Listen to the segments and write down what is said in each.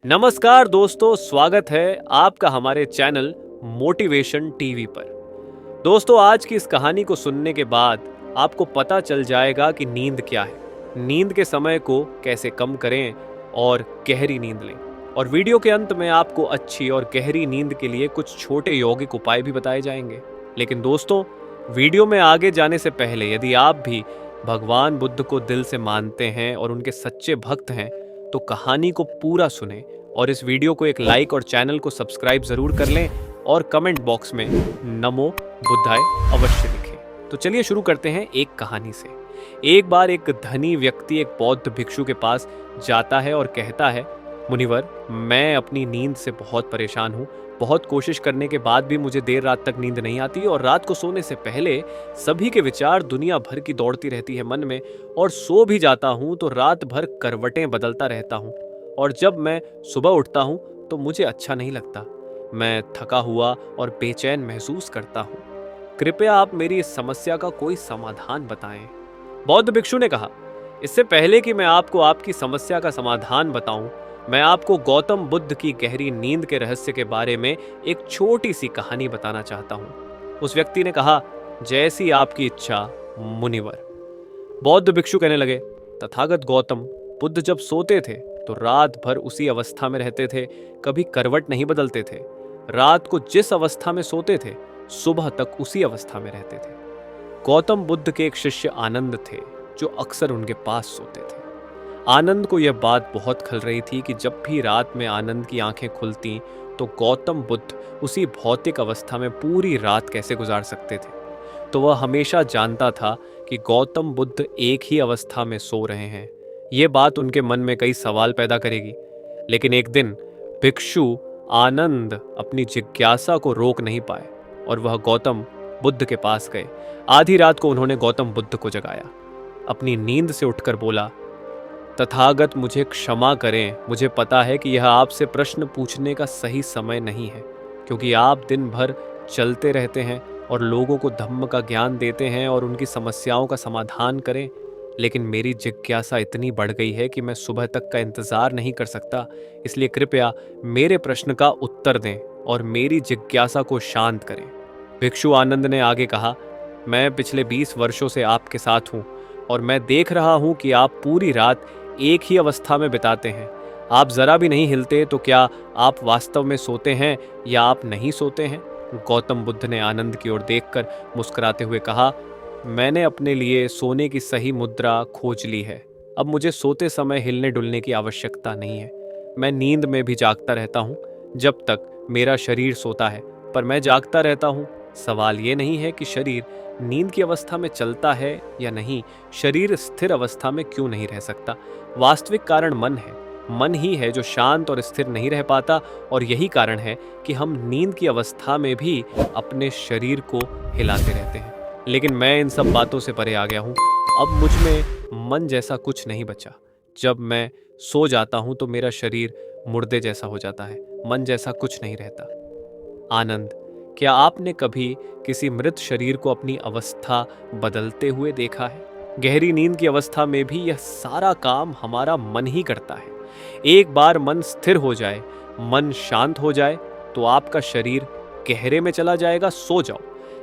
नमस्कार दोस्तों, स्वागत है आपका हमारे चैनल मोटिवेशन टीवी पर। दोस्तों, आज की इस कहानी को सुनने के बाद आपको पता चल जाएगा कि नींद क्या है, नींद के समय को कैसे कम करें और गहरी नींद लें। और वीडियो के अंत में आपको अच्छी और गहरी नींद के लिए कुछ छोटे यौगिक उपाय भी बताए जाएंगे। लेकिन दोस्तों, वीडियो में आगे जाने से पहले यदि आप भी भगवान बुद्ध को दिल से मानते हैं और उनके सच्चे भक्त हैं, तो कहानी को पूरा सुने और इस वीडियो को एक लाइक और चैनल को सब्सक्राइब जरूर कर लें और कमेंट बॉक्स में नमो बुद्धाय अवश्य लिखें। तो चलिए शुरू करते हैं एक कहानी से। एक बार एक धनी व्यक्ति एक बौद्ध भिक्षु के पास जाता है और कहता है, मुनिवर, मैं अपनी नींद से बहुत परेशान हूँ। बहुत कोशिश करने के बाद भी मुझे देर रात तक नींद नहीं आती और रात को सोने से पहले सभी के विचार दुनिया भर की दौड़ती रहती है मन में, और सो भी जाता हूँ तो रात भर करवटें बदलता रहता हूँ, और जब मैं सुबह उठता हूँ तो मुझे अच्छा नहीं लगता। मैं थका हुआ और बेचैन महसूस करता हूँ। कृपया आप मेरी इस समस्या का कोई समाधान बताएं। बौद्ध भिक्षु ने कहा, इससे पहले कि मैं आपको आपकी समस्या का समाधान बताऊं, मैं आपको गौतम बुद्ध की गहरी नींद के रहस्य के बारे में एक छोटी सी कहानी बताना चाहता हूं। उस व्यक्ति ने कहा, जैसी आपकी इच्छा मुनिवर। बौद्ध भिक्षु कहने लगे, तथागत गौतम बुद्ध जब सोते थे तो रात भर उसी अवस्था में रहते थे, कभी करवट नहीं बदलते थे। रात को जिस अवस्था में सोते थे, सुबह तक उसी अवस्था में रहते थे। गौतम बुद्ध के एक शिष्य आनंद थे, जो अक्सर उनके पास सोते थे। आनंद को यह बात बहुत खल रही थी कि जब भी रात में आनंद की आंखें खुलती तो गौतम बुद्ध उसी भौतिक अवस्था में पूरी रात कैसे गुजार सकते थे। तो वह हमेशा जानता था कि गौतम बुद्ध एक ही अवस्था में सो रहे हैं। ये बात उनके मन में कई सवाल पैदा करेगी। लेकिन एक दिन भिक्षु आनंद अपनी जिज्ञासा को रोक नहीं पाए और वह गौतम बुद्ध के पास गए। आधी रात को उन्होंने गौतम बुद्ध को जगाया। अपनी नींद से उठकर बोला, तथागत मुझे क्षमा करें, मुझे पता है कि यह आपसे प्रश्न पूछने का सही समय नहीं है, क्योंकि आप दिन भर चलते रहते हैं और लोगों को धम्म का ज्ञान देते हैं और उनकी समस्याओं का समाधान करें। लेकिन मेरी जिज्ञासा इतनी बढ़ गई है कि मैं सुबह तक का इंतजार नहीं कर सकता, इसलिए कृपया मेरे प्रश्न का उत्तर दें और मेरी जिज्ञासा को शांत करें। भिक्षु आनंद ने आगे कहा, मैं पिछले 20 वर्षों से आपके साथ हूँ और मैं देख रहा हूँ कि आप पूरी रात एक ही अवस्था में बिताते हैं। आप जरा भी नहीं हिलते, तो क्या आप वास्तव में सोते हैं या आप नहीं सोते हैं? गौतम बुद्ध ने आनंद की ओर देखकर मुस्कुराते हुए कहा, मैंने अपने लिए सोने की सही मुद्रा खोज ली है। अब मुझे सोते समय हिलने डुलने की आवश्यकता नहीं है। मैं नींद में भी जागता रहता हूँ जब तक मेरा शरीर सोता है, पर मैं जागता रहता हूँ। सवाल ये नहीं है कि शरीर नींद की अवस्था में चलता है या नहीं, शरीर स्थिर अवस्था में क्यों नहीं रह सकता। वास्तविक कारण मन है। मन ही है जो शांत और स्थिर नहीं रह पाता, और यही कारण है कि हम नींद की अवस्था में भी अपने शरीर को हिलाते रहते हैं। लेकिन मैं इन सब बातों से परे आ गया हूँ। अब मुझ में मन जैसा कुछ नहीं बचा। जब मैं सो जाता हूँ तो मेरा शरीर मुर्दे जैसा हो जाता है, मन जैसा कुछ नहीं रहता। आनंद, क्या आपने कभी किसी मृत शरीर को अपनी अवस्था बदलते हुए देखा है? गहरी नींद की अवस्था में भी यह सारा काम हमारा मन ही करता है। एक बार मन स्थिर हो जाए, मन शांत हो जाए, तो आपका शरीर गहरे में चला जाएगा। सो जाओ,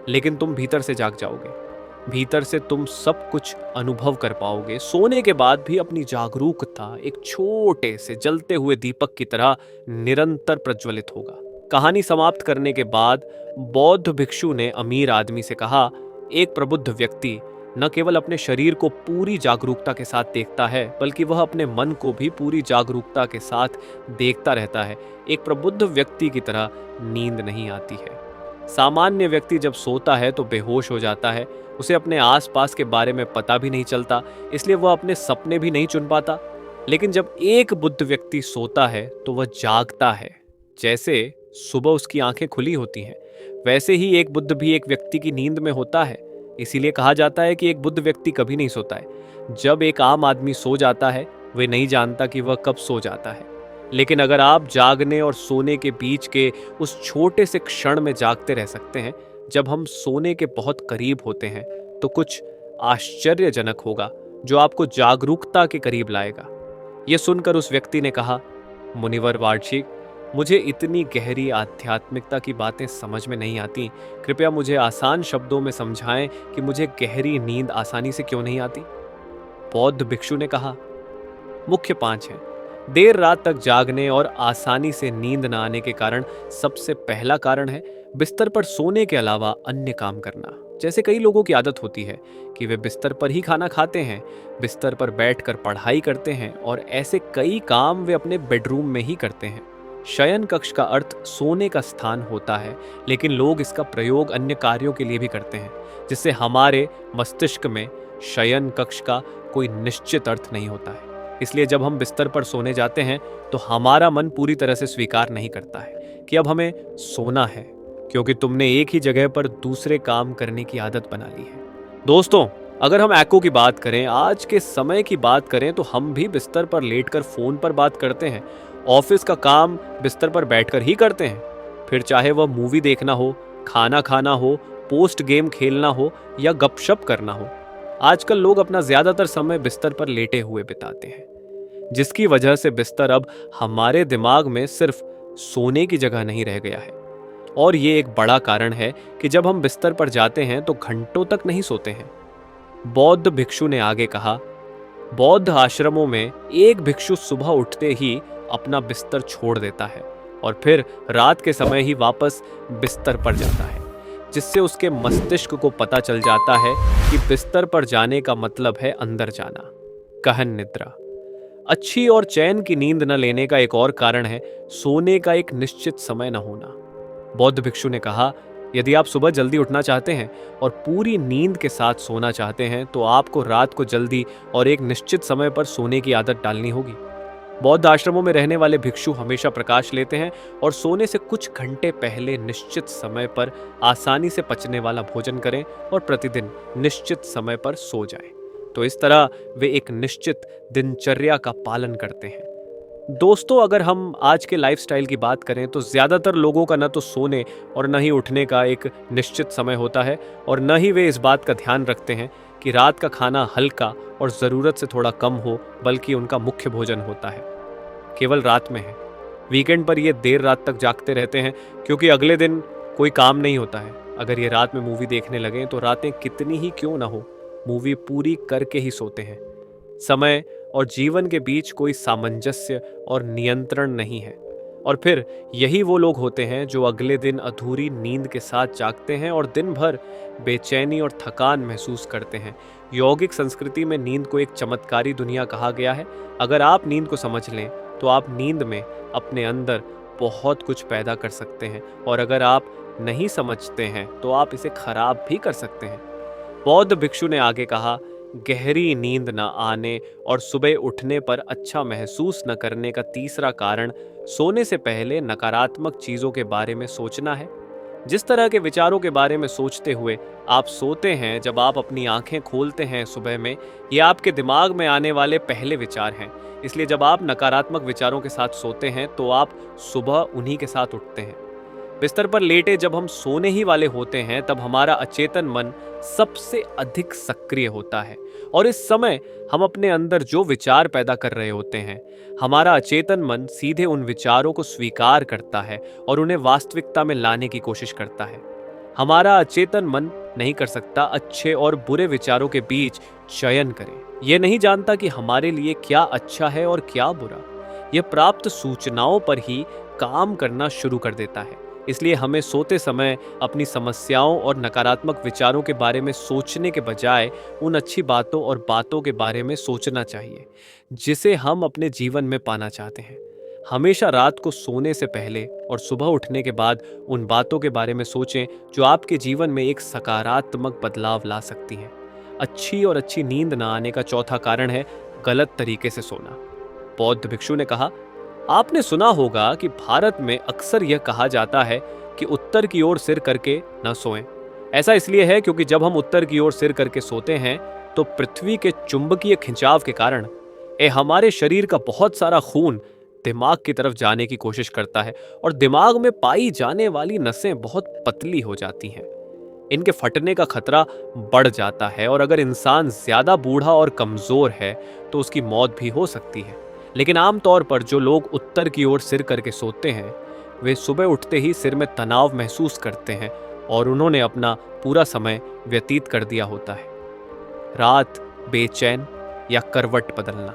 लेकिन तुम भीतर से जाग जाओगे। भीतर से तुम सब कुछ अनुभव कर पाओगे। सोने के बाद भी अपनी जागरूकता एक छोटे से जलते हुए दीपक की तरह निरंतर प्रज्वलित होगा। कहानी समाप्त करने के बाद बौद्ध भिक्षु ने अमीर आदमी से कहा, एक प्रबुद्ध व्यक्ति न केवल अपने शरीर को पूरी जागरूकता के साथ देखता है, बल्कि वह अपने मन को भी पूरी जागरूकता के साथ देखता रहता है। एक प्रबुद्ध व्यक्ति की तरह नींद नहीं आती है। सामान्य व्यक्ति जब सोता है तो बेहोश हो जाता है, उसे अपने आसपास के बारे में पता भी नहीं चलता, इसलिए वह अपने सपने भी नहीं चुन पाता। लेकिन जब एक बुद्ध व्यक्ति सोता है तो वह जागता है। जैसे सुबह उसकी आंखें खुली होती हैं, वैसे ही एक बुद्ध भी एक व्यक्ति की नींद में होता है। इसीलिए कहा जाता है कि एक बुद्ध व्यक्ति कभी नहीं सोता है। जब एक आम आदमी सो जाता है, वह नहीं जानता कि वह कब सो जाता है। लेकिन अगर आप जागने और सोने के बीच के उस छोटे से क्षण में जागते रह सकते हैं, जब हम सोने के बहुत करीब होते हैं, तो कुछ आश्चर्यजनक होगा जो आपको जागरूकता के करीब लाएगा। यह सुनकर उस व्यक्ति ने कहा, मुनिवर वार्षिक, मुझे इतनी गहरी आध्यात्मिकता की बातें समझ में नहीं आती। कृपया मुझे आसान शब्दों में समझाएं कि मुझे गहरी नींद आसानी से क्यों नहीं आती। बौद्ध भिक्षु ने कहा, मुख्य 5 हैं। देर रात तक जागने और आसानी से नींद न आने के कारण सबसे पहला कारण है बिस्तर पर सोने के अलावा अन्य काम करना। जैसे कई लोगों की आदत होती है कि वे बिस्तर पर ही खाना खाते हैं, बिस्तर पर बैठकर पढ़ाई करते हैं और ऐसे कई काम वे अपने बेडरूम में ही करते हैं। शयन कक्ष का अर्थ सोने का स्थान होता है, लेकिन लोग इसका प्रयोग अन्य कार्यों के लिए भी करते हैं, जिससे हमारे मस्तिष्क में शयन कक्ष का कोई निश्चित अर्थ नहीं होता है। इसलिए जब हम बिस्तर पर सोने जाते हैं तो हमारा मन पूरी तरह से स्वीकार नहीं करता है कि अब हमें सोना है, क्योंकि तुमने एक ही जगह पर दूसरे काम करने की आदत बना ली है। दोस्तों, अगर हम एको की बात करें, आज के समय की बात करें, तो हम भी बिस्तर पर लेटकर फोन पर बात करते हैं। ऑफिस का काम बिस्तर पर बैठकर ही करते हैं। फिर चाहे वह मूवी देखना हो, खाना खाना हो, पोस्ट गेम खेलना हो या गपशप करना हो, आजकल लोग अपना ज्यादातर समय बिस्तर पर लेटे हुए बिताते हैं, जिसकी वजह से बिस्तर अब हमारे दिमाग में सिर्फ सोने की जगह नहीं रह गया है। और ये एक बड़ा कारण है कि जब हम बिस्तर पर जाते हैं तो घंटों तक नहीं सोते हैं। बौद्ध भिक्षु ने आगे कहा, बौद्ध आश्रमों में एक भिक्षु सुबह उठते ही अपना बिस्तर छोड़ देता है और फिर रात के समय ही वापस बिस्तर पर जाता है, जिससे उसके मस्तिष्क को पता चल जाता है कि बिस्तर पर जाने का मतलब है अंदर जाना, गहन निद्रा। अच्छी और चैन की नींद न लेने का एक और कारण है सोने का एक निश्चित समय न होना। बौद्ध भिक्षु ने कहा, यदि आप सुबह जल्दी उठना चाहते हैं और पूरी नींद के साथ सोना चाहते हैं तो आपको रात को जल्दी और एक निश्चित समय पर सोने की आदत डालनी होगी। बौद्ध आश्रमों में रहने वाले भिक्षु हमेशा प्रकाश लेते हैं और सोने से कुछ घंटे पहले निश्चित समय पर आसानी से पचने वाला भोजन करें और प्रतिदिन निश्चित समय पर सो जाएं। तो इस तरह वे एक निश्चित दिनचर्या का पालन करते हैं। दोस्तों, अगर हम आज के लाइफस्टाइल की बात करें तो ज्यादातर लोगों का न तो सोने और न ही उठने का एक निश्चित समय होता है और न ही वे इस बात का ध्यान रखते हैं कि रात का खाना हल्का और ज़रूरत से थोड़ा कम हो, बल्कि उनका मुख्य भोजन होता है केवल रात में है। वीकेंड पर ये देर रात तक जागते रहते हैं क्योंकि अगले दिन कोई काम नहीं होता है। अगर ये रात में मूवी देखने लगें तो रातें कितनी ही क्यों ना हो, मूवी पूरी करके ही सोते हैं। समय और जीवन के बीच कोई सामंजस्य और नियंत्रण नहीं है। और फिर यही वो लोग होते हैं जो अगले दिन अधूरी नींद के साथ जागते हैं और दिन भर बेचैनी और थकान महसूस करते हैं। यौगिक संस्कृति में नींद को एक चमत्कारी दुनिया कहा गया है। अगर आप नींद को समझ लें तो आप नींद में अपने अंदर बहुत कुछ पैदा कर सकते हैं, और अगर आप नहीं समझते हैं तो आप इसे खराब भी कर सकते हैं। बौद्ध भिक्षु ने आगे कहा, गहरी नींद न आने और सुबह उठने पर अच्छा महसूस न करने का तीसरा कारण सोने से पहले नकारात्मक चीजों के बारे में सोचना है। जिस तरह के विचारों के बारे में सोचते हुए आप सोते हैं, जब आप अपनी आंखें खोलते हैं सुबह में, ये आपके दिमाग में आने वाले पहले विचार हैं। इसलिए जब आप नकारात्मक विचारों के साथ सोते हैं तो आप सुबह उन्हीं के साथ उठते हैं। बिस्तर पर लेटे जब हम सोने ही वाले होते हैं तब हमारा अचेतन मन सबसे अधिक सक्रिय होता है, और इस समय हम अपने अंदर जो विचार पैदा कर रहे होते हैं, हमारा अचेतन मन सीधे उन विचारों को स्वीकार करता है और उन्हें वास्तविकता में लाने की कोशिश करता है। हमारा अचेतन मन नहीं कर सकता अच्छे और बुरे विचारों के बीच चयन करे। यह नहीं जानता कि हमारे लिए क्या अच्छा है और क्या बुरा। यह प्राप्त सूचनाओं पर ही काम करना शुरू कर देता है। इसलिए हमें सोते समय अपनी समस्याओं और नकारात्मक विचारों के बारे में सोचने के बजाय उन अच्छी बातों और बातों के बारे में सोचना चाहिए जिसे हम अपने जीवन में पाना चाहते हैं। हमेशा रात को सोने से पहले और सुबह उठने के बाद उन बातों के बारे में सोचें जो आपके जीवन में एक सकारात्मक बदलाव ला सकती हैं। अच्छी और अच्छी नींद न आने का चौथा कारण है गलत तरीके से सोना। बौद्ध भिक्षु ने कहा, आपने सुना होगा कि भारत में अक्सर यह कहा जाता है कि उत्तर की ओर सिर करके न सोएं। ऐसा इसलिए है क्योंकि जब हम उत्तर की ओर सिर करके सोते हैं तो पृथ्वी के चुंबकीय खिंचाव के कारण हमारे शरीर का बहुत सारा खून दिमाग की तरफ जाने की कोशिश करता है और दिमाग में पाई जाने वाली नसें बहुत पतली हो जाती हैं। इनके फटने का खतरा बढ़ जाता है और अगर इंसान ज्यादा बूढ़ा और कमजोर है तो उसकी मौत भी हो सकती है। लेकिन आमतौर पर जो लोग उत्तर की ओर सिर करके सोते हैं वे सुबह उठते ही सिर में तनाव महसूस करते हैं और उन्होंने अपना पूरा समय व्यतीत कर दिया होता है। रात बेचैन या करवट बदलना।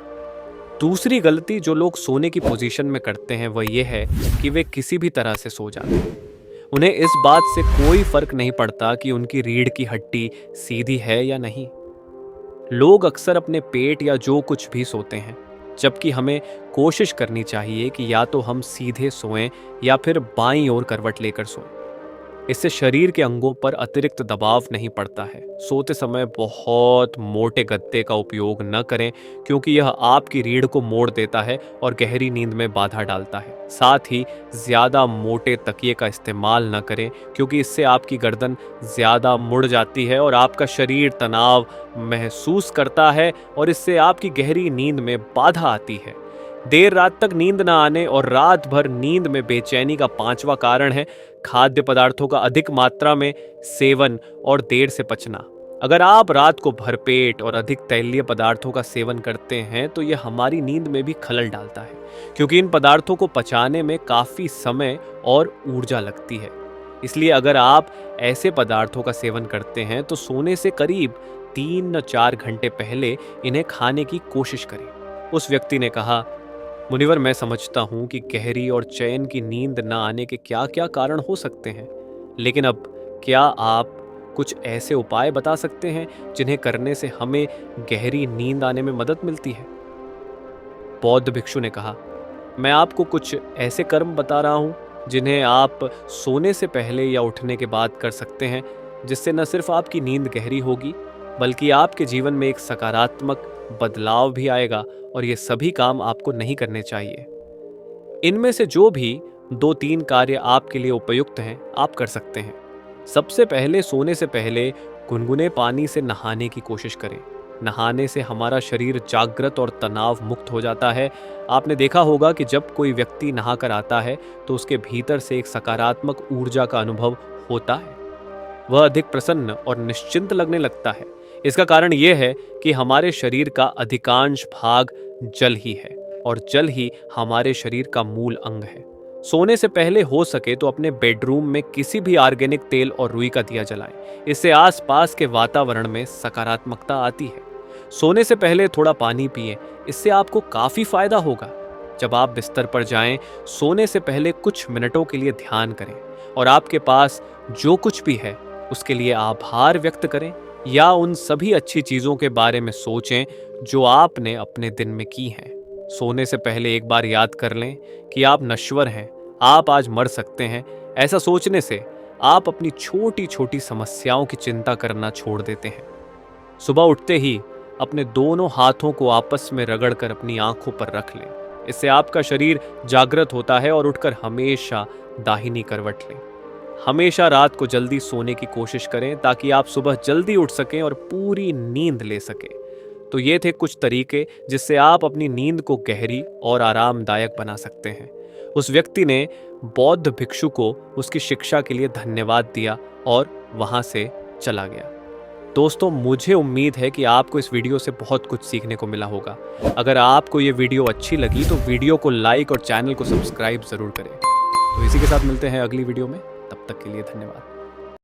दूसरी गलती जो लोग सोने की पोजीशन में करते हैं वह यह है कि वे किसी भी तरह से सो जाते हैं। उन्हें इस बात से कोई फर्क नहीं पड़ता कि उनकी रीढ़ की हड्डी सीधी है या नहीं। लोग अक्सर अपने पेट या जो कुछ भी सोते हैं, जबकि हमें कोशिश करनी चाहिए कि या तो हम सीधे सोएं या फिर बाईं ओर करवट लेकर सोएं। इससे शरीर के अंगों पर अतिरिक्त दबाव नहीं पड़ता है। सोते समय बहुत मोटे गद्दे का उपयोग न करें क्योंकि यह आपकी रीढ़ को मोड़ देता है और गहरी नींद में बाधा डालता है। साथ ही ज्यादा मोटे तकिए का इस्तेमाल न करें क्योंकि इससे आपकी गर्दन ज्यादा मुड़ जाती है और आपका शरीर तनाव महसूस करता है और इससे आपकी गहरी नींद में बाधा आती है। देर रात तक नींद न आने और रात भर नींद में बेचैनी का पांचवा कारण है खाद्य पदार्थों का अधिक मात्रा में सेवन और देर से पचना। अगर आप रात को भरपेट और अधिक तैलीय पदार्थों का सेवन करते हैं तो यह हमारी नींद में भी खलल डालता है क्योंकि इन पदार्थों को पचाने में काफी समय और ऊर्जा लगती है। इसलिए अगर आप ऐसे पदार्थों का सेवन करते हैं तो सोने से करीब 3-4 घंटे पहले इन्हें खाने की कोशिश करें। उस व्यक्ति ने कहा, मुनिवर, मैं समझता हूं कि गहरी और चैन की नींद न आने के क्या क्या कारण हो सकते हैं, लेकिन अब क्या आप कुछ ऐसे उपाय बता सकते हैं जिन्हें करने से हमें गहरी नींद आने में मदद मिलती है? बौद्ध भिक्षु ने कहा, मैं आपको कुछ ऐसे कर्म बता रहा हूं जिन्हें आप सोने से पहले या उठने के बाद कर सकते हैं, जिससे न सिर्फ आपकी नींद गहरी होगी बल्कि आपके जीवन में एक सकारात्मक बदलाव भी आएगा और ये सभी काम आपको नहीं करने चाहिए। इनमें से जो भी 2-3 कार्य आपके लिए उपयुक्त हैं आप कर सकते हैं। सबसे पहले सोने से पहले गुनगुने पानी से नहाने की कोशिश करें। नहाने से हमारा शरीर जागृत और तनाव मुक्त हो जाता है। आपने देखा होगा कि जब कोई व्यक्ति नहाकर आता है तो उसके भीतर से एक सकारात्मक ऊर्जा का अनुभव होता है। वह अधिक प्रसन्न और निश्चिंत लगने लगता है। इसका कारण यह है कि हमारे शरीर का अधिकांश भाग जल ही है और जल ही हमारे शरीर का मूल अंग है। सोने से पहले हो सके तो अपने बेडरूम में किसी भी ऑर्गेनिक तेल और रुई का दिया जलाएं। इससे आसपास के वातावरण में सकारात्मकता आती है। सोने से पहले थोड़ा पानी पिएं, इससे आपको काफी फायदा होगा। जब आप बिस्तर पर जाएं, सोने से पहले कुछ मिनटों के लिए ध्यान करें और आपके पास जो कुछ भी है उसके लिए आभार व्यक्त करें या उन सभी अच्छी चीजों के बारे में सोचें जो आपने अपने दिन में की हैं। सोने से पहले एक बार याद कर लें कि आप नश्वर हैं, आप आज मर सकते हैं। ऐसा सोचने से आप अपनी छोटी छोटी समस्याओं की चिंता करना छोड़ देते हैं। सुबह उठते ही अपने दोनों हाथों को आपस में रगड़कर अपनी आंखों पर रख लें। इससे आपका शरीर जागृत होता है और उठकर हमेशा दाहिनी करवट लें। हमेशा रात को जल्दी सोने की कोशिश करें ताकि आप सुबह जल्दी उठ सकें और पूरी नींद ले सकें। तो ये थे कुछ तरीके जिससे आप अपनी नींद को गहरी और आरामदायक बना सकते हैं। उस व्यक्ति ने बौद्ध भिक्षु को उसकी शिक्षा के लिए धन्यवाद दिया और वहां से चला गया। दोस्तों, मुझे उम्मीद है कि आपको इस वीडियो से बहुत कुछ सीखने को मिला होगा। अगर आपको ये वीडियो अच्छी लगी तो वीडियो को लाइक और चैनल को सब्सक्राइब जरूर करें। तो इसी के साथ मिलते हैं अगली वीडियो में। तब तक के लिए धन्यवाद।